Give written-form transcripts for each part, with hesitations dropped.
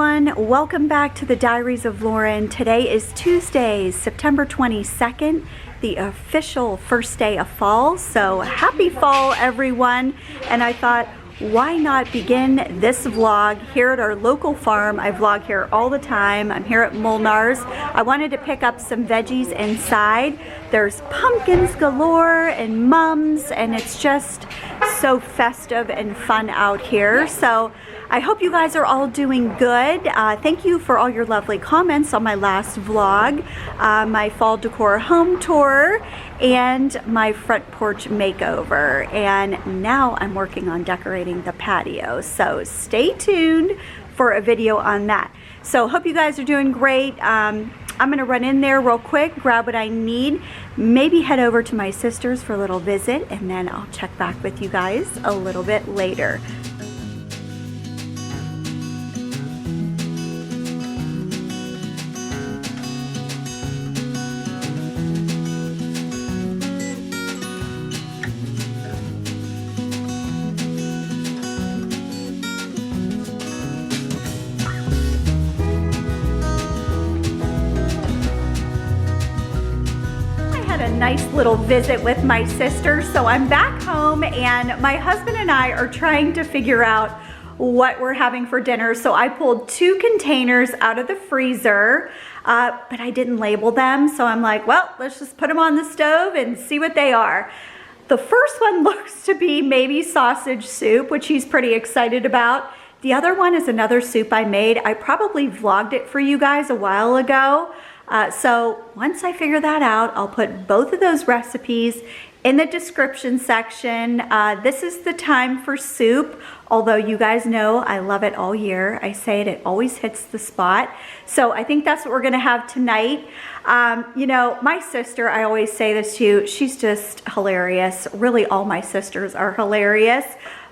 everyone, welcome back to the Diaries of Lauren. Today is Tuesday, September 22nd, the official first day of fall. So happy fall, everyone. And I thought, why not begin this vlog here at our local farm? I vlog here all the time. I'm here at Molnar's. I wanted to pick up some veggies inside. There's pumpkins galore and mums, and it's just so festive and fun out here. So I hope you guys are all doing good. Thank you for all your lovely comments on my last vlog, my fall decor home tour, and my front porch makeover. And now I'm working on decorating the patio. So stay tuned for a video on that. So hope you guys are doing great. I'm gonna run in there real quick, grab what I need, maybe head over to my sister's for a little visit, and then I'll check back with you guys a little bit later. Nice little visit with my sister. So I'm back home and my husband and I are trying to figure out what we're having for dinner. So I pulled 2 containers out of the freezer, but I didn't label them. So I'm like, well, let's just put them on the stove and see what they are. The first one looks to be maybe sausage soup, which he's pretty excited about. The other one is another soup I made. I probably vlogged it for you guys a while ago. So once I figure that out, I'll put both of those recipes in the description section. This is the time for soup, although you guys know I love it all year. I say it always hits the spot. So I think that's what we're gonna have tonight. You know, my sister, I always say this to you, she's just hilarious. Really, all my sisters are hilarious.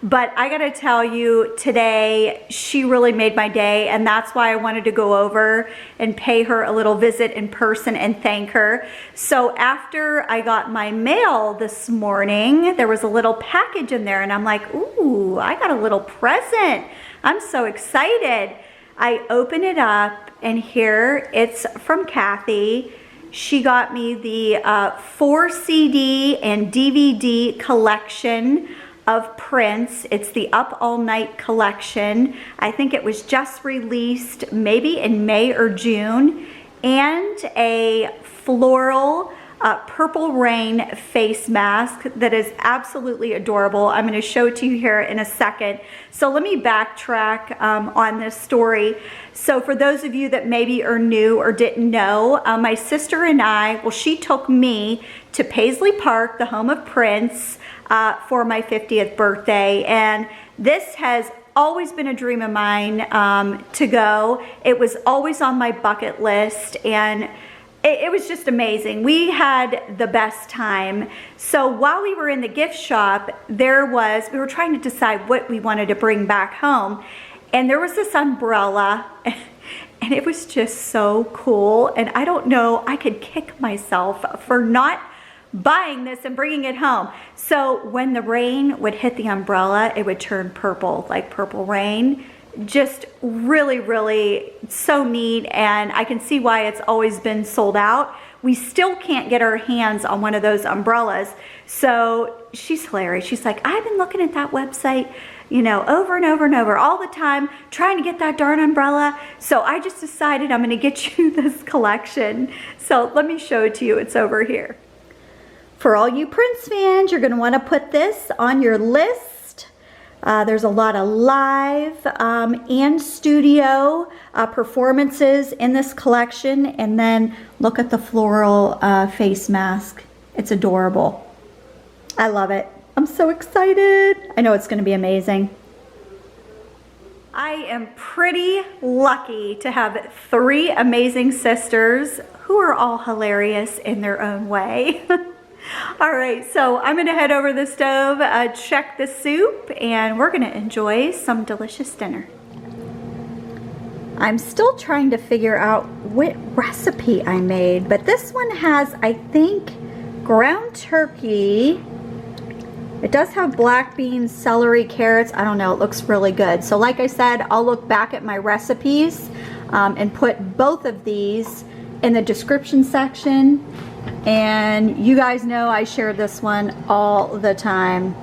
But I gotta tell you, today, she really made my day, and that's why I wanted to go over and pay her a little visit in person and thank her. So after I got my mail this morning, there was a little package in there, and I'm like, ooh, I got a little present. I'm so excited. I open it up, and here it's from Kathy. She got me the 4 CD and DVD collection of prints. It's the Up All Night collection. I think it was just released maybe in May or June. And a floral purple rain face mask that is absolutely adorable. I'm going to show it to you here in a second. So let me backtrack on this story. So for those of you that maybe are new or didn't know, my sister and I, well, she took me to Paisley Park, the home of Prince, for my 50th birthday. And this has always been a dream of mine to go. It was always on my bucket list, and it was just amazing. We had the best time. So while we were in the gift shop, we were trying to decide what we wanted to bring back home. And there was this umbrella, and it was just so cool. And I don't know, I could kick myself for not buying this and bringing it home. So when the rain would hit the umbrella, it would turn purple, like purple rain. Just really, really so neat, and I can see why it's always been sold out. We still can't get our hands on one of those umbrellas. So she's hilarious. She's like, I've been looking at that website, you know, over and over and over all the time, trying to get that darn umbrella. So I just decided I'm gonna get you this collection. So let me show it to you. It's over here. For all you Prince fans, you're gonna wanna put this on your list. There's a lot of live and studio performances in this collection. And then look at the floral face mask. It's adorable. I love it. I'm so excited. I know it's gonna be amazing. I am pretty lucky to have 3 amazing sisters who are all hilarious in their own way. All right, so I'm gonna head over the stove, check the soup, and we're gonna enjoy some delicious dinner. I'm still trying to figure out what recipe I made, but this one has, I think, ground turkey It does have black beans, celery, carrots. I don't know, it looks really good. So like I said, I'll look back at my recipes and put both of these in the description section. And you guys know I share this one all the time.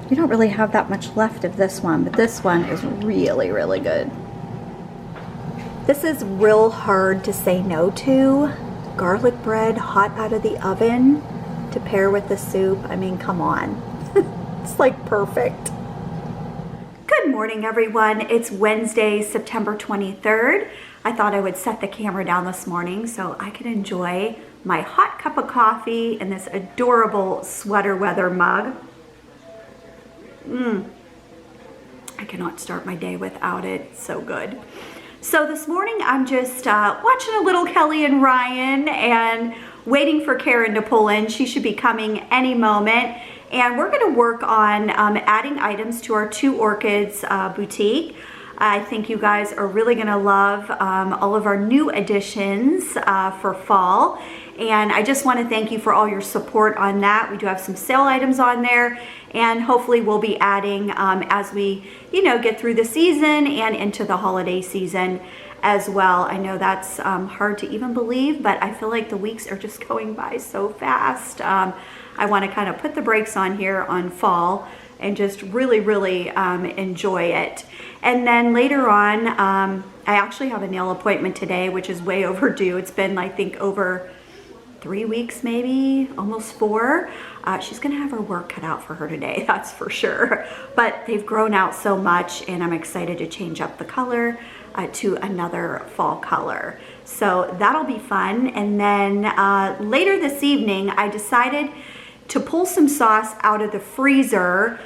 You don't really have that much left of this one, but this one is really, really good. This is real hard to say no to. Garlic bread hot out of the oven to pair with the soup. I mean, come on. It's like perfect. Good morning, everyone. It's Wednesday, September 23rd. I thought I would set the camera down this morning so I could enjoy my hot cup of coffee in this adorable sweater weather mug. I cannot start my day without it. It's so good. So this morning I'm just watching a little Kelly and Ryan and waiting for Karen to pull in. She should be coming any moment. And we're going to work on adding items to our Two Orchids boutique. I think you guys are really going to love all of our new additions for fall. And I just want to thank you for all your support on that. We do have some sale items on there, and hopefully we'll be adding as we, get through the season and into the holiday season as well. I know that's hard to even believe, but I feel like the weeks are just going by so fast. I want to kind of put the brakes on here on fall and just really, really enjoy it. And then later on, I actually have a nail appointment today, which is way overdue. It's been, I think, over 3 weeks, maybe almost 4. She's gonna have her work cut out for her today, that's for sure. But they've grown out so much, and I'm excited to change up the color to another fall color. So that'll be fun. And then later this evening, I decided to pull some sauce out of the freezer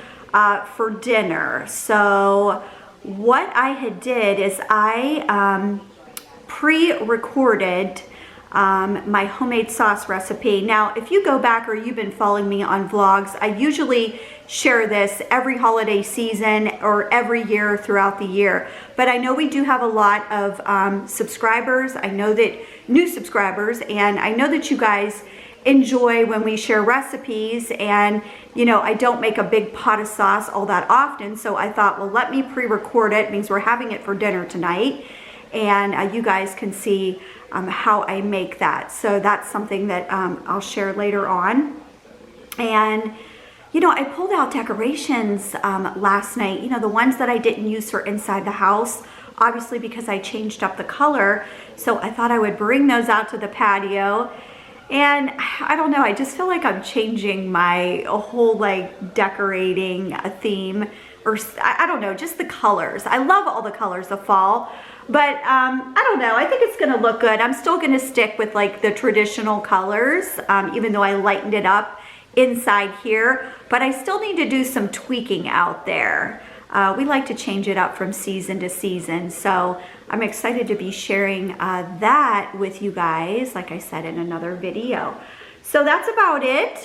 for dinner. So what I had did is I pre-recorded my homemade sauce recipe. Now, if you go back or you've been following me on vlogs, I usually share this every holiday season or every year throughout the year. But I know we do have a lot of subscribers. I know that new subscribers, and I know that you guys enjoy when we share recipes, and I don't make a big pot of sauce all that often. So I thought, well, let me pre-record it. It means we're having it for dinner tonight, and you guys can see how I make that. So that's something that I'll share later on. And I pulled out decorations last night, the ones that I didn't use for inside the house, obviously because I changed up the color. So I thought I would bring those out to the patio. And I don't know, I just feel like I'm changing my whole decorating theme, or I don't know, just the colors. I love all the colors of fall, but I don't know, I think it's gonna look good. I'm still gonna stick with the traditional colors, even though I lightened it up inside here, but I still need to do some tweaking out there. We like to change it up from season to season, so I'm excited to be sharing that with you guys, like I said, in another video. So that's about it.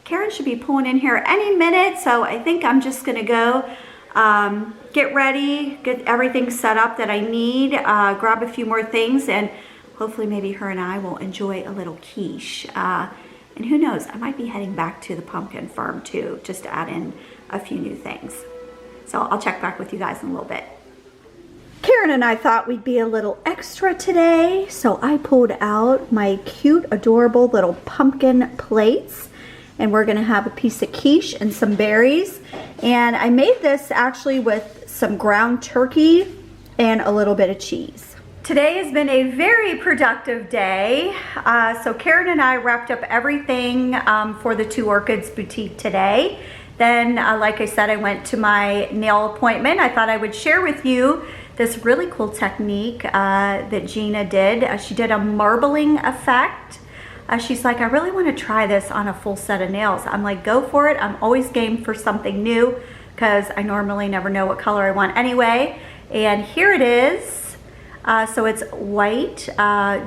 Karen should be pulling in here any minute, so I think I'm just gonna go get ready, get everything set up that I need, grab a few more things, and hopefully maybe her and I will enjoy a little quiche. And who knows, I might be heading back to the pumpkin farm too, just to add in a few new things. So I'll check back with you guys in a little bit. Karen and I thought we'd be a little extra today, so I pulled out my cute, adorable little pumpkin plates, and we're gonna have a piece of quiche and some berries. And I made this actually with some ground turkey and a little bit of cheese. Today has been a very productive day. So Karen and I wrapped up everything for the Two Orchids boutique today. Then, like I said, I went to my nail appointment. I thought I would share with you this really cool technique that Gina did. She did a marbling effect. She's like, I really want to try this on a full set of nails. I'm like, go for it. I'm always game for something new because I normally never know what color I want anyway. And here it is. So it's white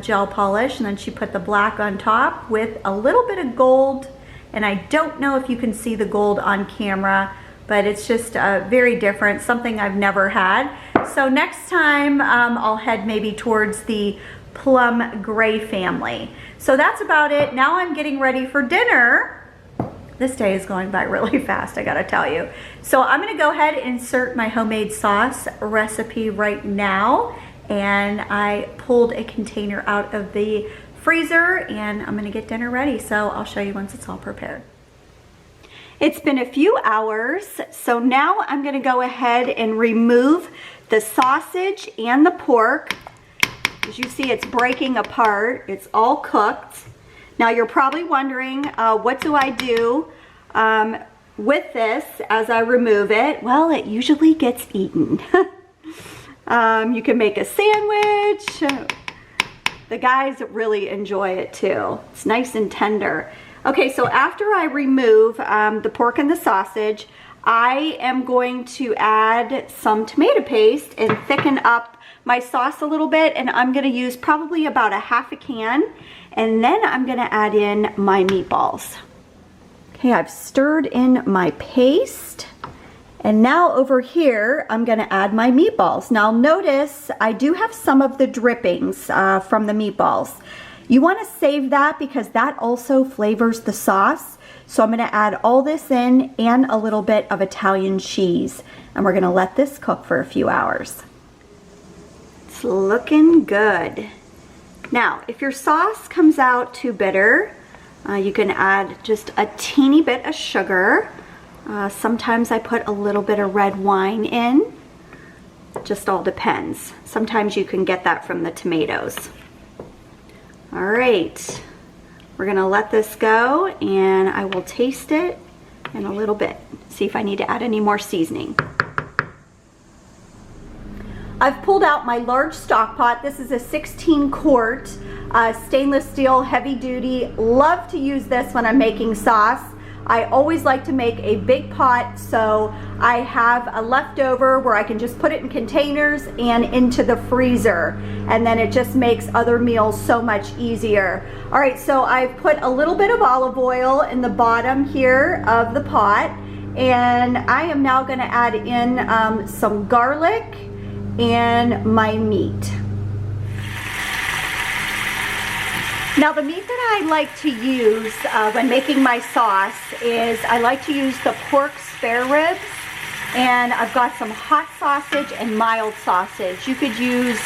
gel polish, and then she put the black on top with a little bit of gold. And I don't know if you can see the gold on camera, but it's just very different, something I've never had. So next time I'll head maybe towards the plum gray family. So that's about it. Now I'm getting ready for dinner. This day is going by really fast, I gotta tell you. So I'm gonna go ahead and insert my homemade sauce recipe right now. And I pulled a container out of the freezer and I'm gonna get dinner ready. So I'll show you once it's all prepared. It's been a few hours, so now I'm gonna go ahead and remove the sausage and the pork. As you see, it's breaking apart. It's all cooked. Now you're probably wondering, what do I do with this as I remove it? Well, it usually gets eaten. You can make a sandwich. The guys really enjoy it too. It's nice and tender. Okay, so after I remove the pork and the sausage, I am going to add some tomato paste and thicken up my sauce a little bit, and I'm gonna use probably about a half a can, and then I'm gonna add in my meatballs. Okay, I've stirred in my paste, and now over here, I'm gonna add my meatballs. Now notice, I do have some of the drippings from the meatballs. You wanna save that because that also flavors the sauce. So I'm gonna add all this in and a little bit of Italian cheese, and we're gonna let this cook for a few hours. It's looking good. Now, if your sauce comes out too bitter, you can add just a teeny bit of sugar. Sometimes I put a little bit of red wine in. Just all depends. Sometimes you can get that from the tomatoes. All right, we're gonna let this go and I will taste it in a little bit. See if I need to add any more seasoning. I've pulled out my large stock pot. This is a 16 quart stainless steel, heavy duty. Love to use this when I'm making sauce. I always like to make a big pot so I have a leftover where I can just put it in containers and into the freezer, and then it just makes other meals so much easier. All right, so I've put a little bit of olive oil in the bottom here of the pot, and I am now gonna add in some garlic and my meat. Now the meat that I like to use when making my sauce is I like to use the pork spare ribs, and I've got some hot sausage and mild sausage. You could use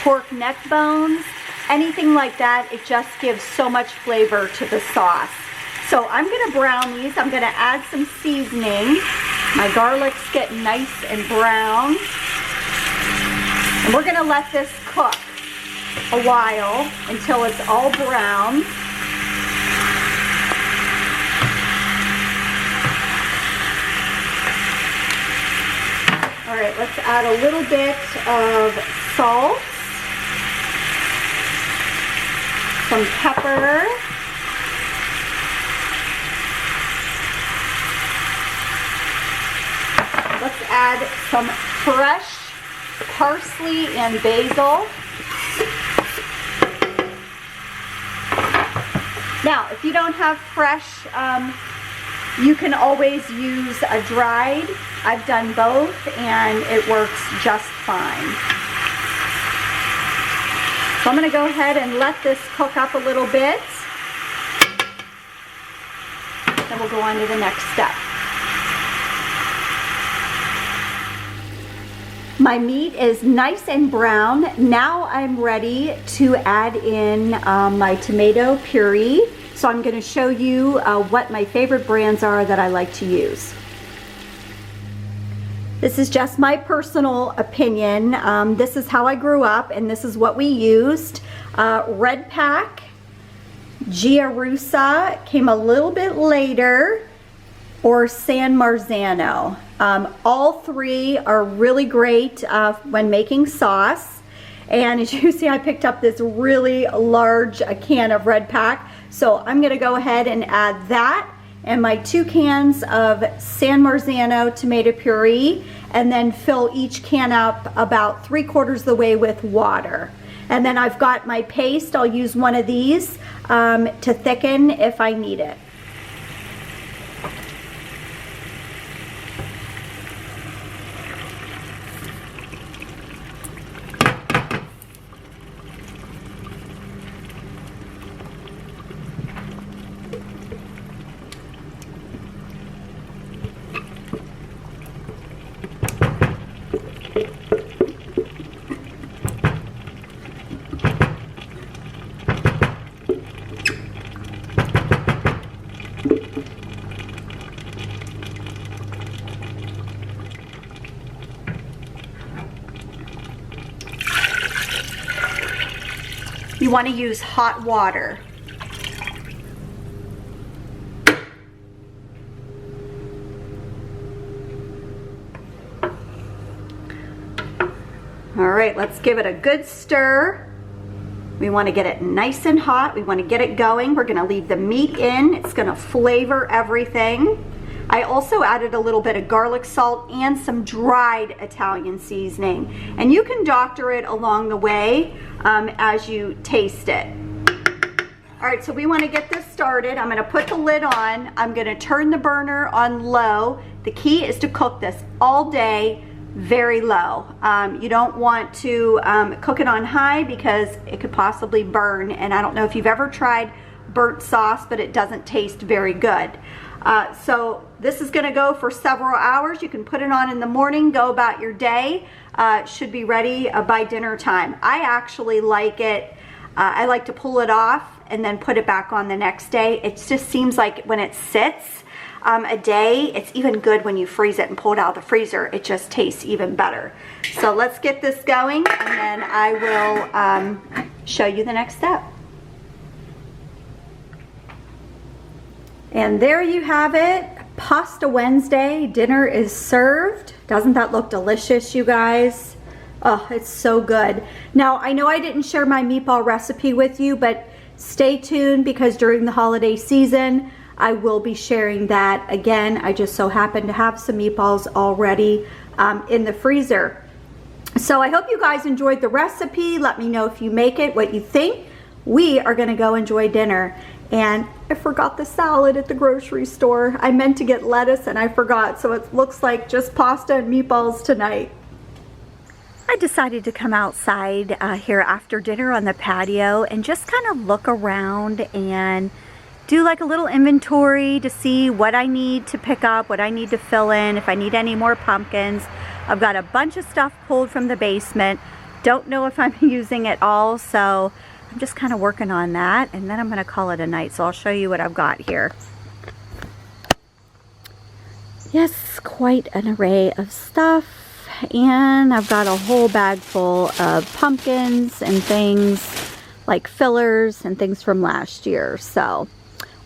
pork neck bones, anything like that. It just gives so much flavor to the sauce. So I'm gonna brown these. I'm gonna add some seasoning. My garlic's getting nice and brown. And we're gonna let this cook a while until it's all brown. All right, let's add a little bit of salt, some pepper, let's add some fresh parsley and basil. Now, if you don't have fresh, you can always use a dried. I've done both and it works just fine. So I'm gonna go ahead and let this cook up a little bit. Then we'll go on to the next step. My meat is nice and brown. Now I'm ready to add in my tomato puree. So I'm gonna show you what my favorite brands are that I like to use. This is just my personal opinion. This is how I grew up and this is what we used. Red Pack, Gia Russa came a little bit later, or San Marzano. All three are really great when making sauce. And as you see, I picked up this really large can of Red Pack. So I'm gonna go ahead and add that and my 2 cans of San Marzano tomato puree, and then fill each can up about 3/4 the way with water. And then I've got my paste. I'll use one of these to thicken if I need it. You want to use hot water. All right, let's give it a good stir. We want to get it nice and hot. We want to get it going. We're going to leave the meat in. It's going to flavor everything. I also added a little bit of garlic salt and some dried Italian seasoning. And you can doctor it along the way as you taste it. All right, so we want to get this started. I'm going to put the lid on. I'm going to turn the burner on low. The key is to cook this all day, very low. You don't want to cook it on high because it could possibly burn. And I don't know if you've ever tried burnt sauce, but it doesn't taste very good. So this is going to go for several hours. You can put it on in the morning, go about your day. It should be ready by dinner time. I actually like it. I like to pull it off and then put it back on the next day. It just seems like when it sits a day, it's even good when you freeze it and pull it out of the freezer. It just tastes even better. So let's get this going, and then I will show you the next step. And there you have it. Pasta Wednesday. Dinner is served. Doesn't that look delicious, you guys? Oh, it's so good. Now, I know I didn't share my meatball recipe with you, but stay tuned because during the holiday season, I will be sharing that again. I just so happen to have some meatballs already in the freezer. So I hope you guys enjoyed the recipe. Let me know if you make it, what you think. We are gonna go enjoy dinner. And I forgot the salad at the grocery store. I meant to get lettuce and I forgot, so it looks like just pasta and meatballs tonight. I decided to come outside here after dinner on the patio and just kind of look around and do like a little inventory to see what I need to pick up, what I need to fill in, if I need any more pumpkins. I've got a bunch of stuff pulled from the basement. Don't know if I'm using it all, so I'm just kind of working on that, and then I'm going to call it a night. So I'll show you what I've got here. Yes, quite an array of stuff. And I've got a whole bag full of pumpkins and things like fillers and things from last year. So,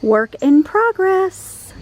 work in progress.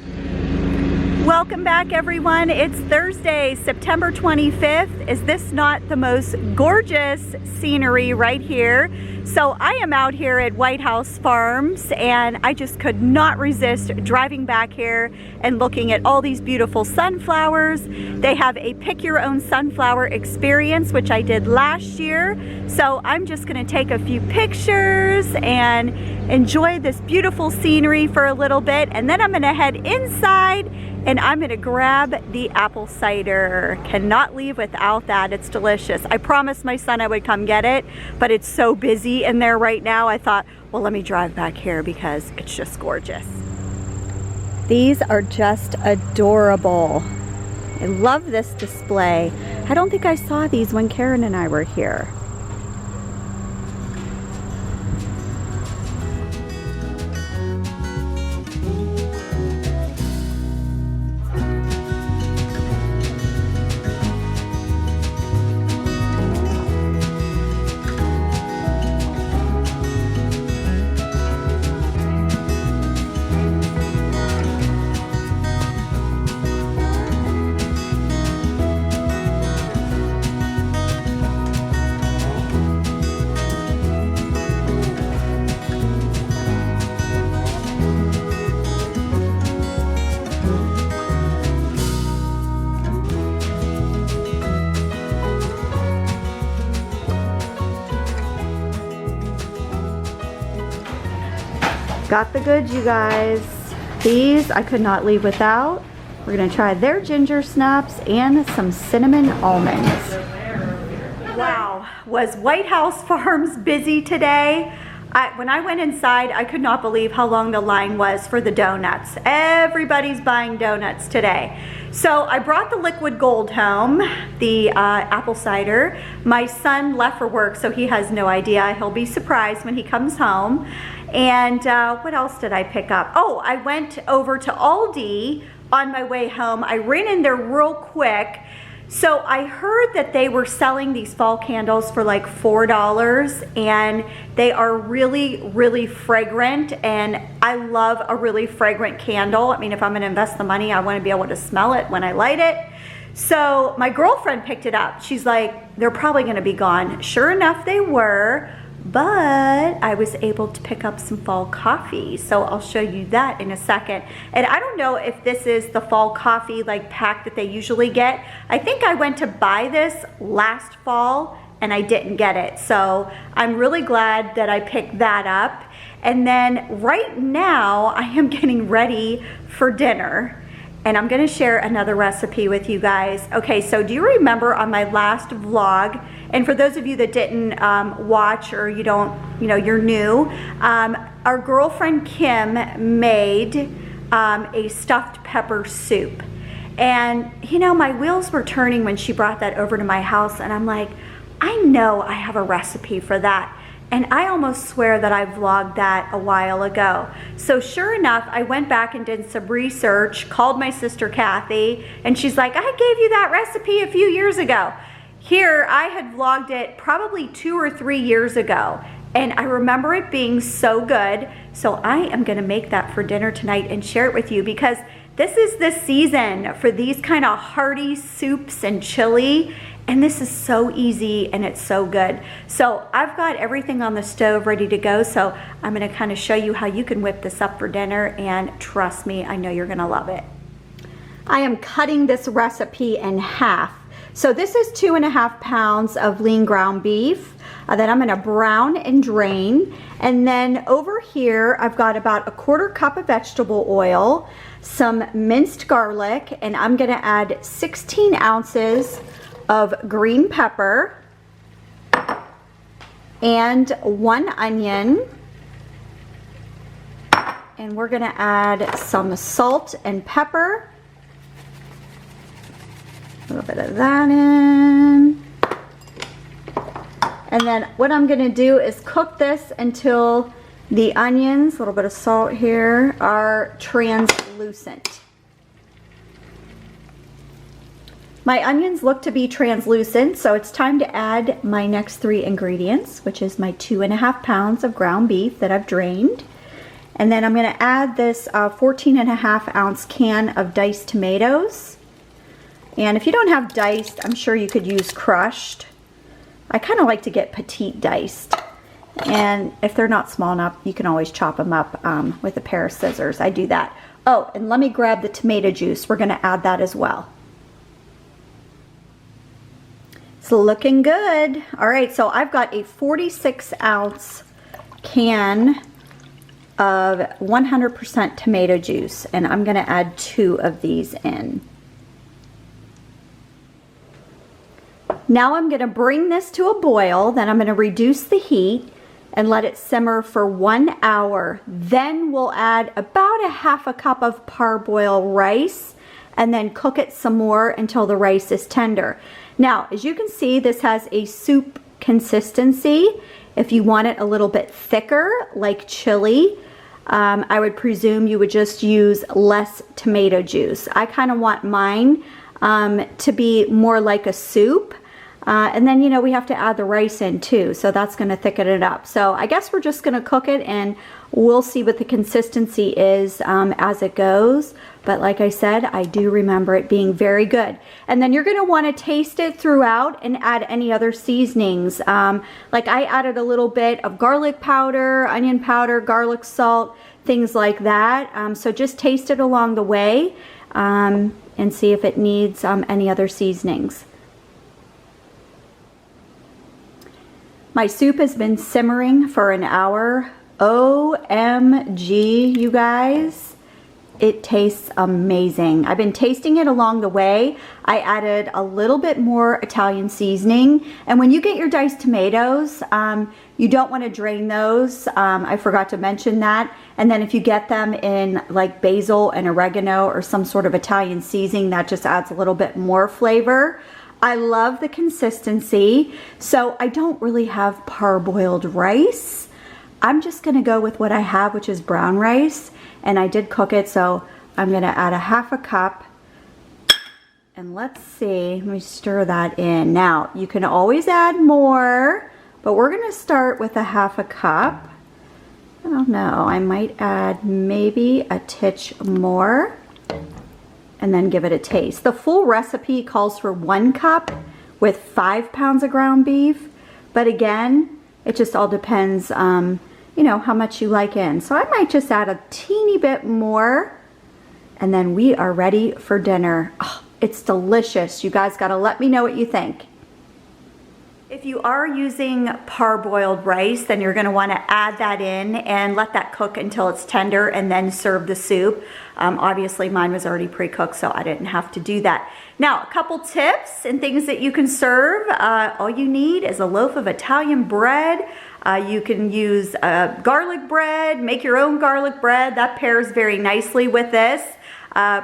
Welcome back, everyone. It's Thursday, September 25th. Is this not the most gorgeous scenery right here? So I am out here at White House Farms, and I just could not resist driving back here and looking at all these beautiful sunflowers. They have a pick your own sunflower experience, which I did last year. So I'm just gonna take a few pictures and enjoy this beautiful scenery for a little bit, and then I'm gonna head inside and I'm gonna grab the apple cider. Cannot leave without that, it's delicious. I promised my son I would come get it, but it's so busy in there right now. I thought, well, let me drive back here because it's just gorgeous. These are just adorable. I love this display. I don't think I saw these when Karen and I were here. Got the goods, you guys. These I could not leave without. We're gonna try their ginger snaps and some cinnamon almonds. Wow, was White House Farms busy today? When I went inside, I could not believe how long the line was for the donuts. Everybody's buying donuts today. So I brought the liquid gold home, the apple cider. My son left for work, so he has no idea. He'll be surprised when he comes home. And what else did I pick up? Oh, I went over to Aldi on my way home. I ran in there real quick So I heard that they were selling these fall candles for like $4, and they are really, really fragrant, and I love a really fragrant candle. I mean, if I'm gonna invest the money, I wanna be able to smell it when I light it. So my girlfriend picked it up. She's like, they're probably gonna be gone. Sure enough, they were. But I was able to pick up some fall coffee, so I'll show you that in a second. And I don't know if this is the fall coffee like pack that they usually get. I think I went to buy this last fall and I didn't get it, so I'm really glad that I picked that up. And then right now I am getting ready for dinner, and I'm gonna share another recipe with you guys. Okay, so do you remember on my last vlog, and for those of you that didn't watch, or you don't, you know, you're new, our girlfriend Kim made a stuffed pepper soup. And you know, my wheels were turning when she brought that over to my house, and I'm like, I know I have a recipe for that. And I almost swear that I vlogged that a while ago. So sure enough, I went back and did some research, called my sister Kathy, and she's like, I gave you that recipe a few years ago. Here, I had vlogged it probably 2 or 3 years ago, and I remember it being so good. So I am gonna make that for dinner tonight and share it with you, because this is the season for these kind of hearty soups and chili. And this is so easy and it's so good. So I've got everything on the stove ready to go. So I'm gonna kind of show you how you can whip this up for dinner, and trust me, I know you're gonna love it. I am cutting this recipe in half. So this is 2.5 pounds of lean ground beef that I'm gonna brown and drain. And then over here, I've got about 1/4 cup of vegetable oil, some minced garlic, and I'm gonna add 16 ounces of green pepper, and 1 onion, and we're gonna add some salt and pepper, a little bit of that in, and then what I'm gonna do is cook this until the onions, a little bit of salt here, are translucent. My onions look to be translucent, so it's time to add my next 3 ingredients, which is my 2.5 pounds of ground beef that I've drained. And then I'm gonna add this 14.5 ounce can of diced tomatoes. And if you don't have diced, I'm sure you could use crushed. I kind of like to get petite diced. And if they're not small enough, you can always chop them up with a pair of scissors. I do that. Oh, and let me grab the tomato juice. We're gonna add that as well. It's looking good. All right, so I've got a 46 ounce can of 100% tomato juice, and I'm gonna add 2 of these in. Now I'm gonna bring this to a boil, then I'm gonna reduce the heat and let it simmer for 1 hour. Then we'll add about 1/2 cup of parboiled rice, and then cook it some more until the rice is tender. Now, as you can see, this has a soup consistency. If you want it a little bit thicker, like chili, I would presume you would just use less tomato juice. I kind of want mine to be more like a soup. And then, you know, we have to add the rice in too, so that's going to thicken it up. So I guess we're just going to cook it, and we'll see what the consistency is as it goes. But like I said, I do remember it being very good. And then you're going to want to taste it throughout and add any other seasonings. Like I added a little bit of garlic powder, onion powder, garlic salt, things like that. So just taste it along the way and see if it needs any other seasonings. My soup has been simmering for an hour. OMG, you guys. It tastes amazing. I've been tasting it along the way. I added a little bit more Italian seasoning. And when you get your diced tomatoes, you don't want to drain those. I forgot to mention that. And then if you get them in like basil and oregano or some sort of Italian seasoning, that just adds a little bit more flavor. I love the consistency. So I don't really have parboiled rice. I'm just gonna go with what I have, which is brown rice. And I did cook it, so I'm gonna add 1/2 cup And let's see, let me stir that in. Now, you can always add more, but we're gonna start with a 1/2 cup. I don't know, I might add maybe a titch more and then give it a taste. The full recipe calls for 1 cup with 5 pounds of ground beef, but again, it just all depends, you know, how much you like in. So I might just add a teeny bit more, and then we are ready for dinner. Oh, it's delicious. You guys gotta let me know what you think. If you are using parboiled rice, then you're gonna wanna add that in and let that cook until it's tender and then serve the soup. Obviously mine was already pre-cooked, so I didn't have to do that. Now, a couple tips and things that you can serve. All you need is a loaf of Italian bread. You can use garlic bread, make your own garlic bread. That pairs very nicely with this.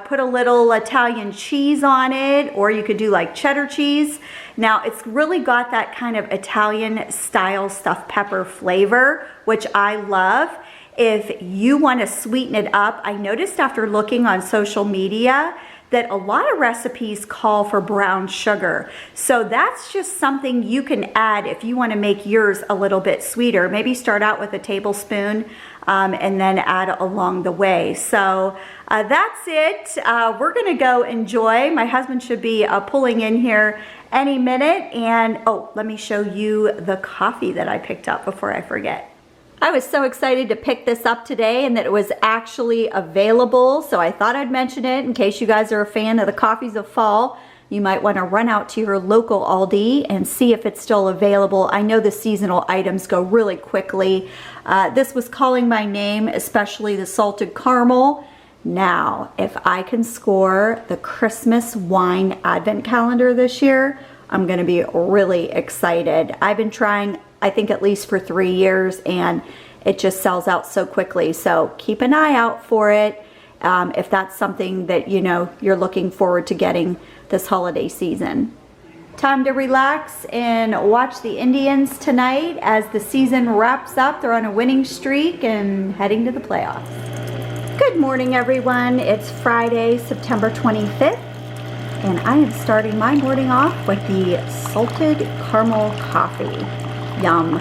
Put a little Italian cheese on it, or you could do like cheddar cheese. Now, it's really got that kind of Italian style stuffed pepper flavor, which I love. If you want to sweeten it up, I noticed after looking on social media that a lot of recipes call for brown sugar. So that's just something you can add if you want to make yours a little bit sweeter. Maybe start out with a tablespoon and then add along the way. So that's it. We're gonna go enjoy. My husband should be pulling in here any minute. And oh, let me show you the coffee that I picked up before I forget. I was so excited to pick this up today and that it was actually available, so I thought I'd mention it in case you guys are a fan of the coffees of fall. You might want to run out to your local Aldi and see if it's still available. I know the seasonal items go really quickly. This was calling my name, especially the salted caramel. Now, if I can score the Christmas wine advent calendar this year, I'm going to be really excited. I've been trying, I think, at least for 3 years, and it just sells out so quickly. So keep an eye out for it if that's something that you know you're looking forward to getting this holiday season. Time to relax and watch the Indians tonight as the season wraps up. They're on a winning streak and heading to the playoffs. Good morning, everyone. It's Friday, September 25th. And I am starting my morning off with the salted caramel coffee. Yum.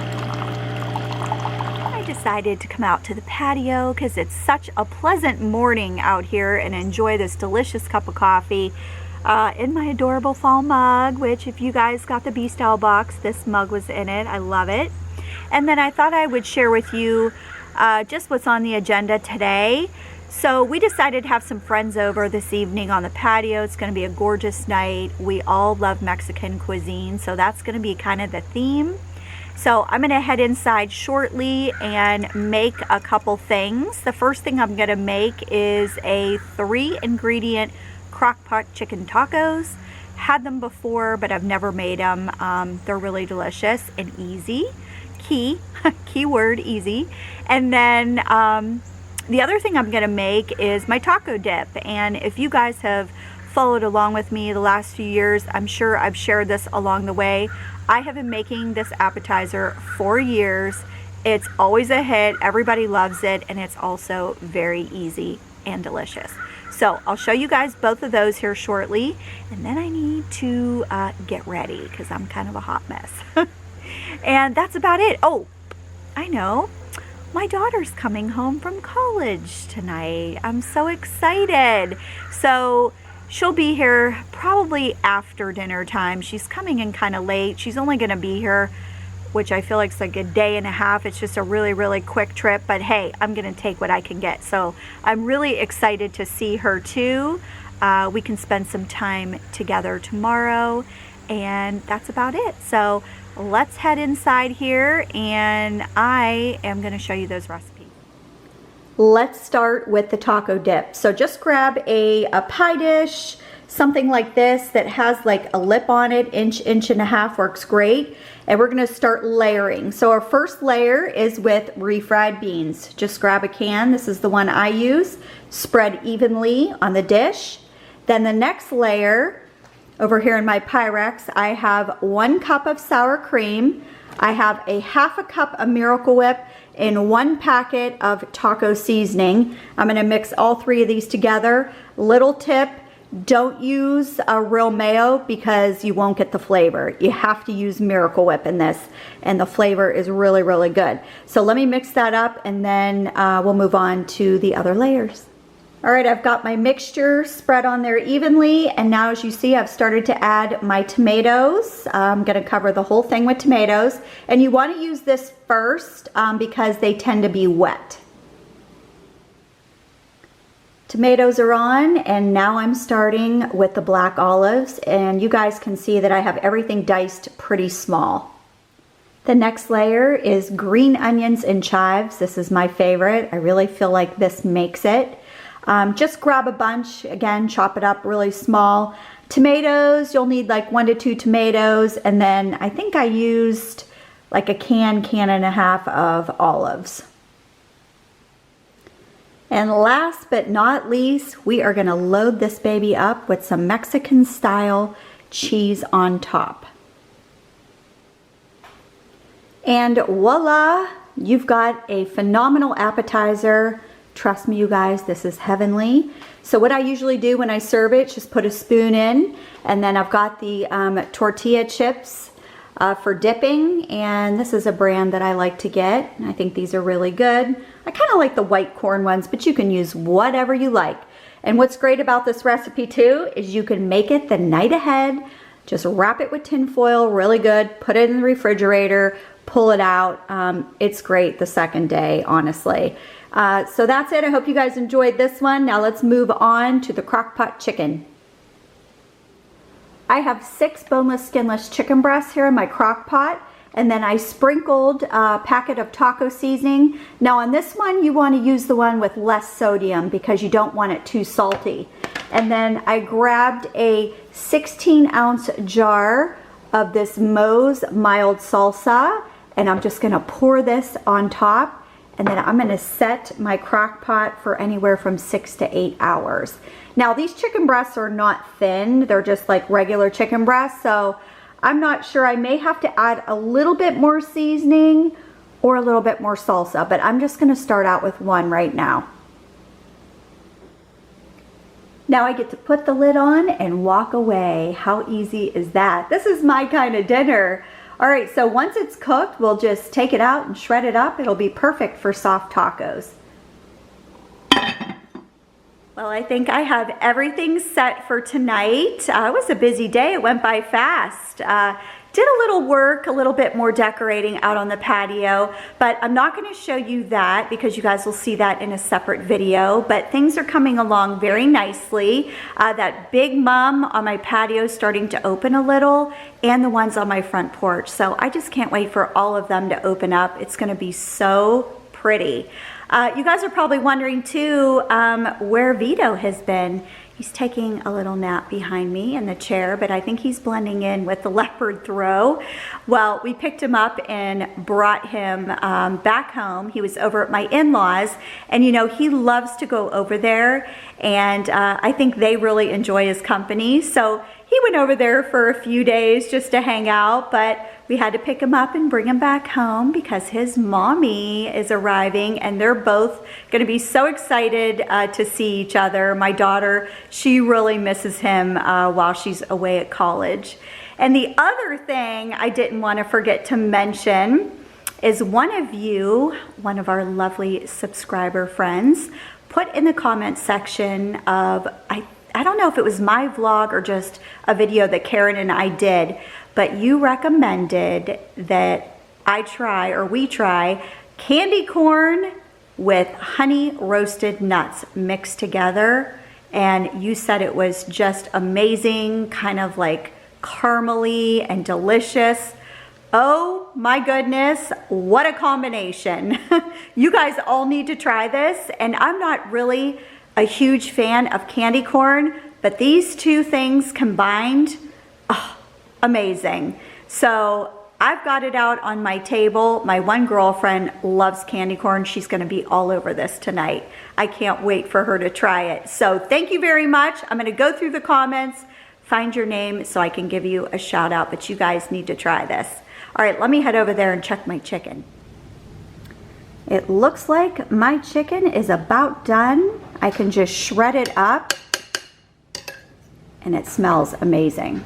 I decided to come out to the patio because it's such a pleasant morning out here and enjoy this delicious cup of coffee in my adorable fall mug, which if you guys got the B-Style box, this mug was in it. I love it. And then I thought I would share with you just what's on the agenda today. So we decided to have some friends over this evening on the patio. It's going to be a gorgeous night. We all love Mexican cuisine, so that's going to be kind of the theme. So I'm going to head inside shortly and make a couple things. The first thing I'm going to make is a 3-ingredient crock pot chicken tacos. Had them before, but I've never made them. They're really delicious and easy. Keyword easy. And then the other thing I'm going to make is my taco dip. And if you guys have followed along with me the last few years, I'm sure I've shared this along the way. I have been making this appetizer for years. It's always a hit. Everybody loves it. And it's also very easy and delicious. So I'll show you guys both of those here shortly. And then I need to get ready because I'm kind of a hot mess. And that's about it. Oh, I know. My daughter's coming home from college tonight. I'm so excited. So she'll be here probably after dinner time. She's coming in kind of late. She's only going to be here, which I feel like it's like a day and a half. It's just a really, really quick trip. But hey, I'm going to take what I can get. So I'm really excited to see her too. We can spend some time together tomorrow. And that's about it. So let's head inside here and I am going to show you those recipes. Let's start with the taco dip. So just grab a pie dish, something like this that has like a lip on it, inch and a half works great. And we're going to start layering. So our first layer is with refried beans. Just grab a can. This is the one I use. Spread evenly on the dish. Then the next layer, over here in my Pyrex, I have 1 cup of sour cream. I have a 1/2 cup of Miracle Whip and 1 packet of taco seasoning. I'm going to mix all 3 of these together. Little tip, Don't use a real mayo because you won't get the flavor. You have to use Miracle Whip in this, and the flavor is really, really good. So let me mix that up, and then we'll move on to the other layers. All right, I've got my mixture spread on there evenly, and now as you see, I've started to add my tomatoes. I'm gonna cover the whole thing with tomatoes, and you wanna use this first because they tend to be wet. Tomatoes are on, and now I'm starting with the black olives, and you guys can see that I have everything diced pretty small. The next layer is green onions and chives. This is my favorite. I really feel like this makes it. Just grab a bunch, again, chop it up really small. Tomatoes, you'll need like 1 to 2 tomatoes, and then I think I used like a can and a half of olives. And last but not least, we are gonna load this baby up with some Mexican style cheese on top. And voila, you've got a phenomenal appetizer. Trust me, you guys, this is heavenly. So what I usually do when I serve it, just put a spoon in, and then I've got the tortilla chips for dipping, and this is a brand that I like to get. I think these are really good. I kind of like the white corn ones, but you can use whatever you like. And what's great about this recipe too is you can make it the night ahead. Just wrap it with tin foil, really good, put it in the refrigerator, pull it out. It's great the second day, honestly. So that's it. I hope you guys enjoyed this one. Now let's move on to the crock pot chicken. I have 6 boneless, skinless chicken breasts here in my crock pot, and then I sprinkled a packet of taco seasoning. Now on this one, you want to use the one with less sodium because you don't want it too salty. And then I grabbed a 16-ounce jar of this Moe's mild salsa, and I'm just gonna pour this on top, and then I'm gonna set my crock pot for anywhere from 6 to 8 hours. Now these chicken breasts are not thin, they're just like regular chicken breasts, so I'm not sure, I may have to add a little bit more seasoning or a little bit more salsa, but I'm just gonna start out with one right now. Now I get to put the lid on and walk away. How easy is that? This is my kind of dinner. All right, so once it's cooked, we'll just take it out and shred it up. It'll be perfect for soft tacos. Well, I think I have everything set for tonight. It was a busy day. It went by fast. Did a little work, a little bit more decorating out on the patio, but I'm not going to show you that because you guys will see that in a separate video, but things are coming along very nicely. That big mum on my patio is starting to open a little, and the ones on my front porch. So I just can't wait for all of them to open up. It's going to be so pretty. You guys are probably wondering too where Vito has been. He's taking a little nap behind me in the chair, but I think he's blending in with the leopard throw. Well, we picked him up and brought him back home. He was over at my in-laws, and you know, he loves to go over there, and I think they really enjoy his company. So he went over there for a few days just to hang out, but we had to pick him up and bring him back home because his mommy is arriving, and they're both going to be so excited to see each other. My daughter, she really misses him while she's away at college. And the other thing I didn't want to forget to mention is one of our lovely subscriber friends, put in the comment section of, I don't know if it was my vlog or just a video that Karen and I did, but you recommended that we try candy corn with honey roasted nuts mixed together. And you said it was just amazing, kind of like caramely and delicious. Oh my goodness, what a combination. You guys all need to try this. And I'm not really a huge fan of candy corn, but these two things combined, oh, amazing. So I've got it out on my table. My one girlfriend loves candy corn. She's gonna be all over this tonight. I can't wait for her to try it. So thank you very much. I'm gonna go through the comments, find your name so I can give you a shout out, but you guys need to try this. All right, let me head over there and check my chicken. It looks like my chicken is about done. I can just shred it up. and it smells amazing.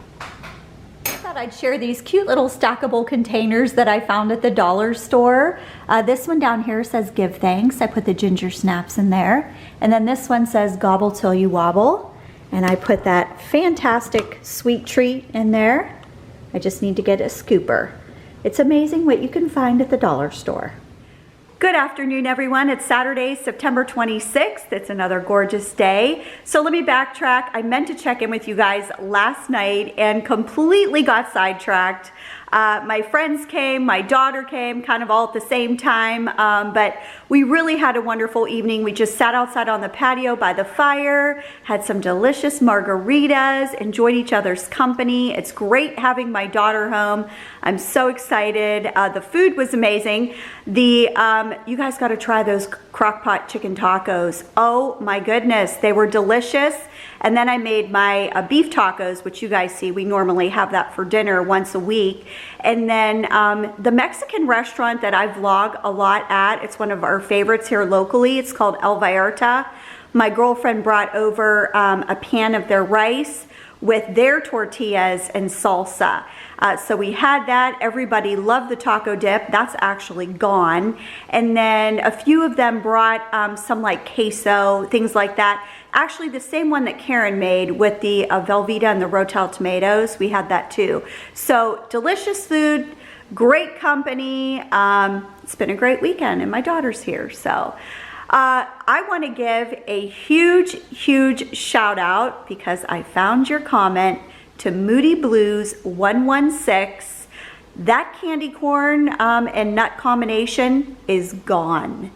I thought I'd share these cute little stackable containers that I found at the dollar store. This one down here says give thanks. I put the ginger snaps in there. And then this one says gobble till you wobble. And I put that fantastic sweet treat in there. I just need to get a scooper. It's amazing what you can find at the dollar store. Good afternoon, everyone. It's Saturday, September 26th. It's another gorgeous day. So let me backtrack. I meant to check in with you guys last night and completely got sidetracked. My friends came, my daughter came, kind of all at the same time, but we really had a wonderful evening. We just sat outside on the patio by the fire, had some delicious margaritas, enjoyed each other's company. It's great having my daughter home. I'm so excited. The food was amazing. You guys got to try those crock pot chicken tacos. Oh my goodness, they were delicious. And then I made my beef tacos, which you guys see, we normally have that for dinner once a week. And then the Mexican restaurant that I vlog a lot at, it's one of our favorites here locally. It's called El Vallarta. My girlfriend brought over a pan of their rice with their tortillas and salsa. So we had that. Everybody loved the taco dip. That's actually gone. And then a few of them brought some like queso, things like that. Actually, the same one that Karen made with the Velveeta and the Rotel tomatoes. We had that too. So delicious food, great company. It's been a great weekend and my daughter's here. So I want to give a huge shout out because I found your comment to Moody Blues 116. That candy corn and nut combination is gone.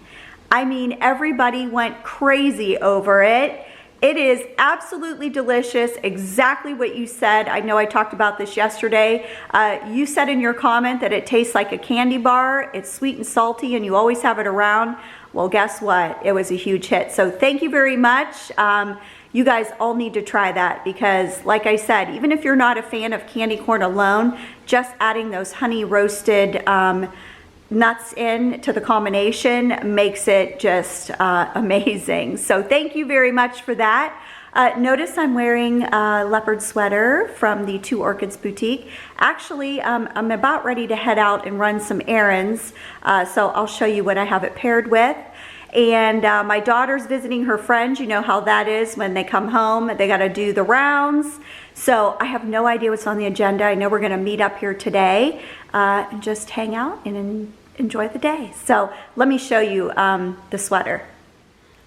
I mean, everybody went crazy over it. It is absolutely delicious, exactly what you said. I know I talked about this yesterday. You said in your comment that it tastes like a candy bar. It's sweet and salty and you always have it around. Well, guess what? It was a huge hit. So thank you very much. You guys all need to try that because, like I said, even if you're not a fan of candy corn alone, just adding those honey roasted nuts in to the combination makes it just amazing. So thank you very much for that. Notice I'm wearing a leopard sweater from the Two Orchids boutique. Actually, I'm about ready to head out and run some errands, so I'll show you what I have it paired with. And my daughter's visiting her friends. You know how that is when they come home. They got to do the rounds. So I have no idea what's on the agenda. I know we're going to meet up here today and just hang out and enjoy the day. So let me show you the sweater.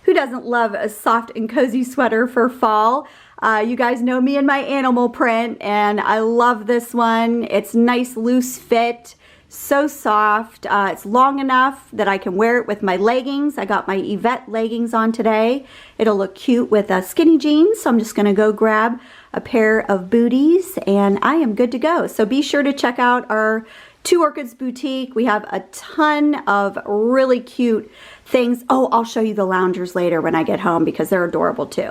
Who doesn't love a soft and cozy sweater for fall? You guys know me and my animal print, and I love this one. It's nice loose fit. So soft. It's long enough that I can wear it with my leggings. I got my Yvette leggings on today. It'll look cute with skinny jeans. So I'm just going to go grab a pair of booties and I am good to go. So be sure to check out our Two Orchids boutique. We have a ton of really cute things. Oh, I'll show you the loungers later when I get home because they're adorable too.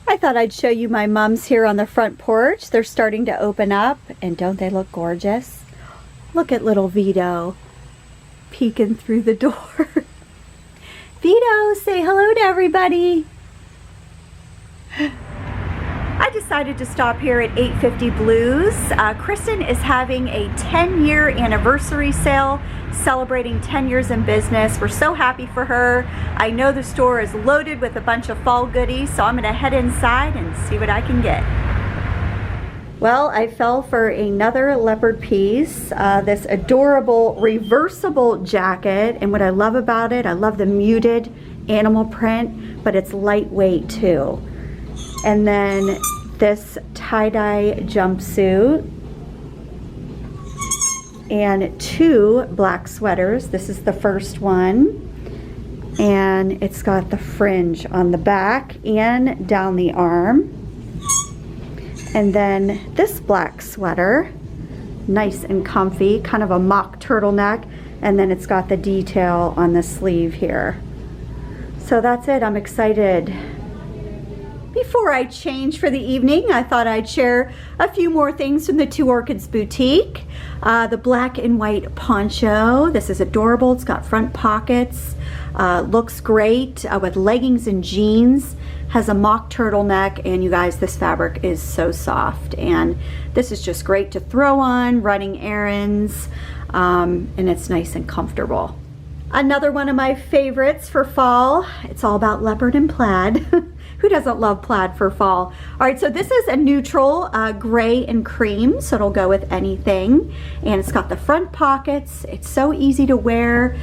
I thought I'd show you my mums here on the front porch. They're starting to open up and don't they look gorgeous? Look at little Vito peeking through the door. Vito, say hello to everybody. I decided to stop here at 850 Blues. Kristen is having a 10-year anniversary sale celebrating 10 years in business. We're so happy for her. I know the store is loaded with a bunch of fall goodies, so I'm going to head inside and see what I can get. Well, I fell for another leopard piece, this adorable reversible jacket, and what I love about it, I love the muted animal print, but it's lightweight too. And then this tie-dye jumpsuit, and two black sweaters. This is the first one, and it's got the fringe on the back and down the arm. And then this black sweater, nice and comfy, kind of a mock turtleneck, and then it's got the detail on the sleeve here. So that's it. I'm excited. Before I change for the evening, I thought I'd share a few more things from the Two Orchids boutique. The black and white poncho. This is adorable. It's got front pockets. Looks great with leggings and jeans. Has a mock turtleneck, and you guys, this fabric is so soft, and this is just great to throw on running errands, and it's nice and comfortable. Another one of my favorites for fall, it's all about leopard and plaid. Who doesn't love plaid for fall? All right, so this is a neutral gray and cream, so it'll go with anything. And it's got the front pockets. It's so easy to wear.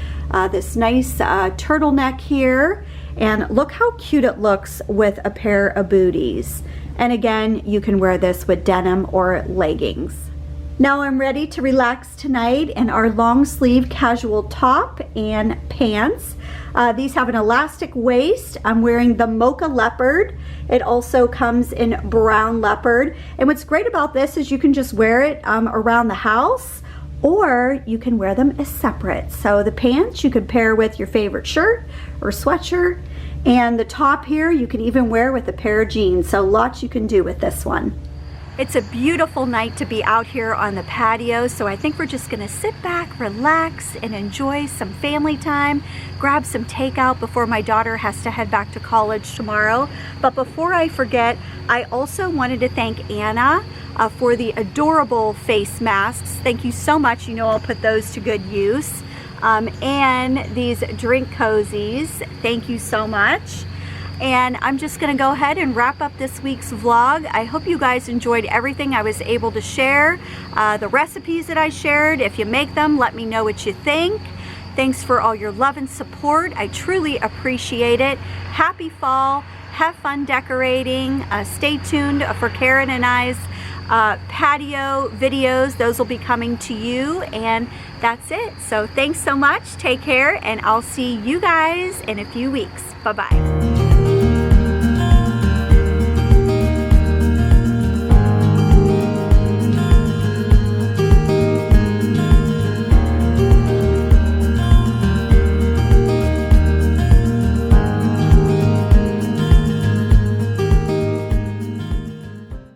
This nice turtleneck here. And look how cute it looks with a pair of booties. And again, you can wear this with denim or leggings. Now I'm ready to relax tonight in our long sleeve casual top and pants. These have an elastic waist. I'm wearing the mocha leopard. It also comes in brown leopard. And what's great about this is you can just wear it around the house, or you can wear them as separate. So the pants you could pair with your favorite shirt or sweatshirt. And the top here you can even wear with a pair of jeans. So lots you can do with this one. It's a beautiful night to be out here on the patio, so I think we're just gonna sit back, relax, and enjoy some family time, grab some takeout before my daughter has to head back to college tomorrow. But before I forget, I also wanted to thank Anna for the adorable face masks. Thank you so much. You know I'll put those to good use. And these drink cozies, thank you so much. And I'm just gonna go ahead and wrap up this week's vlog. I hope you guys enjoyed everything I was able to share. The recipes that I shared, if you make them, let me know what you think. Thanks for all your love and support. I truly appreciate it. Happy fall, have fun decorating. Stay tuned for Karen and I's patio videos. Those will be coming to you, and that's it. So thanks so much, take care, and I'll see you guys in a few weeks. Bye-bye.